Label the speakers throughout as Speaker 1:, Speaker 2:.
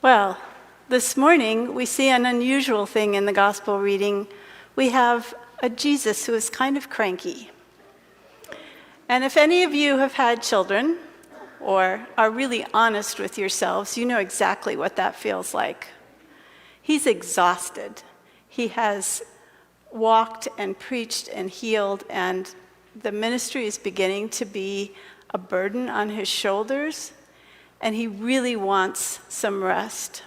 Speaker 1: Well, this morning we see an unusual thing in the gospel reading. We have a Jesus who is kind of cranky. And if any of you have had children or are really honest with yourselves, you know exactly what that feels like. He's exhausted. He has walked and preached and healed, and the ministry is beginning to be a burden on his shoulders, and he really wants some rest.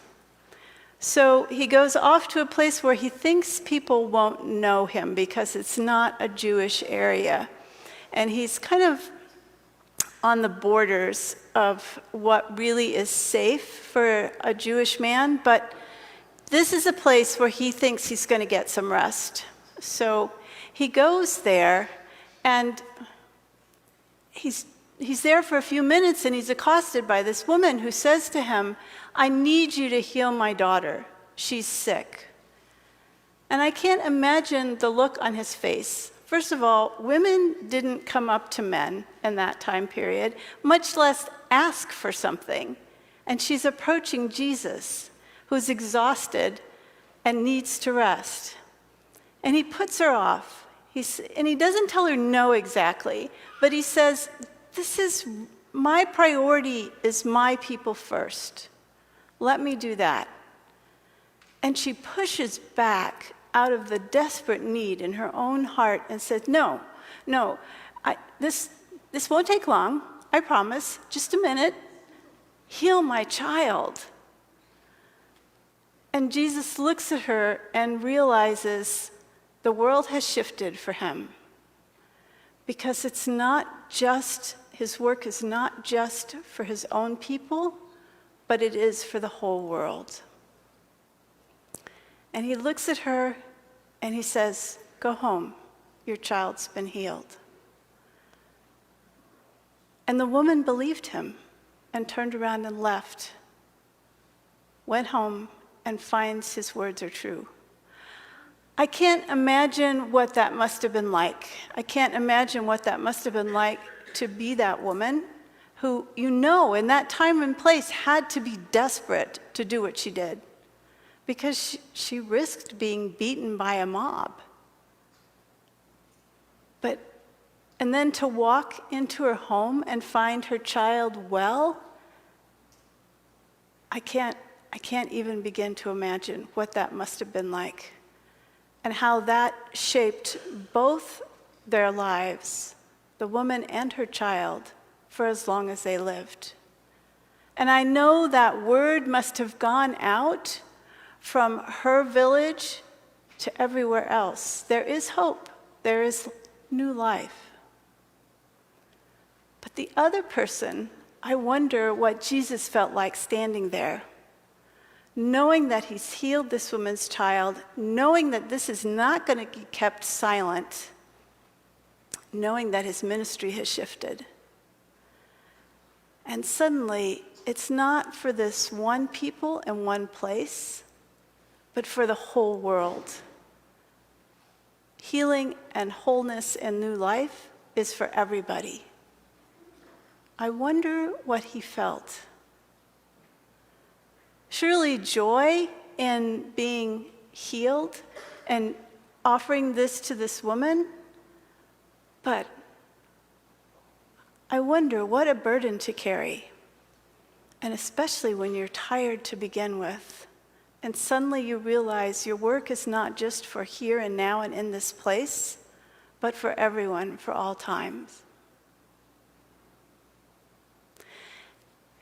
Speaker 1: So he goes off to a place where he thinks people won't know him because it's not a Jewish area. And he's kind of on the borders of what really is safe for a Jewish man, but this is a place where he thinks he's going to get some rest. So he goes there, and he's there for a few minutes, and he's accosted by this woman who says to him, "I need you to heal my daughter. She's sick." And I can't imagine the look on his face. First of all, women didn't come up to men in that time period, much less ask for something. And she's approaching Jesus, who's exhausted and needs to rest. And he puts her off. And he doesn't tell her no exactly, but he says, my priority is my people first. Let me do that. And she pushes back out of the desperate need in her own heart and says, no, this won't take long, I promise, just a minute. Heal my child. And Jesus looks at her and realizes the world has shifted for him, because it's not just, his work is not just for his own people, but it is for the whole world. And he looks at her and he says, "Go home, your child's been healed." And the woman believed him and turned around and left, went home, and finds his words are true. I can't imagine what that must have been like. I can't imagine what that must have been like to be that woman who, in that time and place had to be desperate to do what she did, because she risked being beaten by a mob. And then to walk into her home and find her child well, I can't even begin to imagine what that must have been like, and how that shaped both their lives, the woman and her child, for as long as they lived. And I know that word must have gone out from her village to everywhere else. There is hope. There is new life. But the other person, I wonder what Jesus felt like standing there, knowing that he's healed this woman's child, knowing that this is not going to be kept silent, knowing that his ministry has shifted. And suddenly, it's not for this one people and one place, but for the whole world. Healing and wholeness and new life is for everybody. I wonder what he felt. Surely joy in being healed and offering this to this woman, but I wonder what a burden to carry, and especially when you're tired to begin with, and suddenly you realize your work is not just for here and now and in this place, but for everyone, for all times.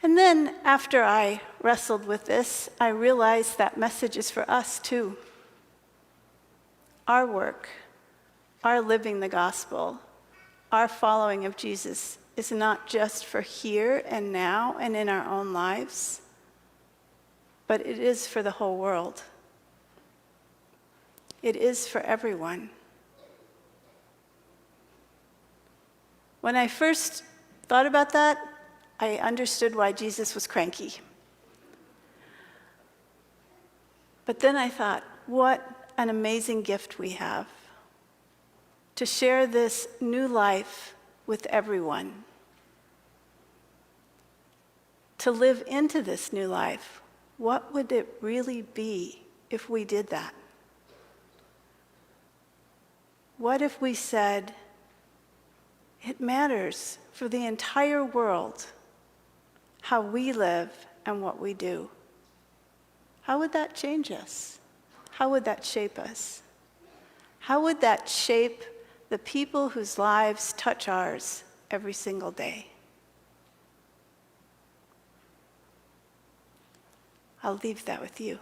Speaker 1: And then, after I wrestled with this, I realized that message is for us too. Our work, our living the gospel, our following of Jesus is not just for here and now and in our own lives, but it is for the whole world. It is for everyone. When I first thought about that, I understood why Jesus was cranky. But then I thought, what an amazing gift we have to share this new life with everyone, to live into this new life What would it really be if we did that? What if we said, it matters for the entire world how we live and what we do? How would that change us? How would that shape us? How would that shape the people whose lives touch ours every single day? I'll leave that with you.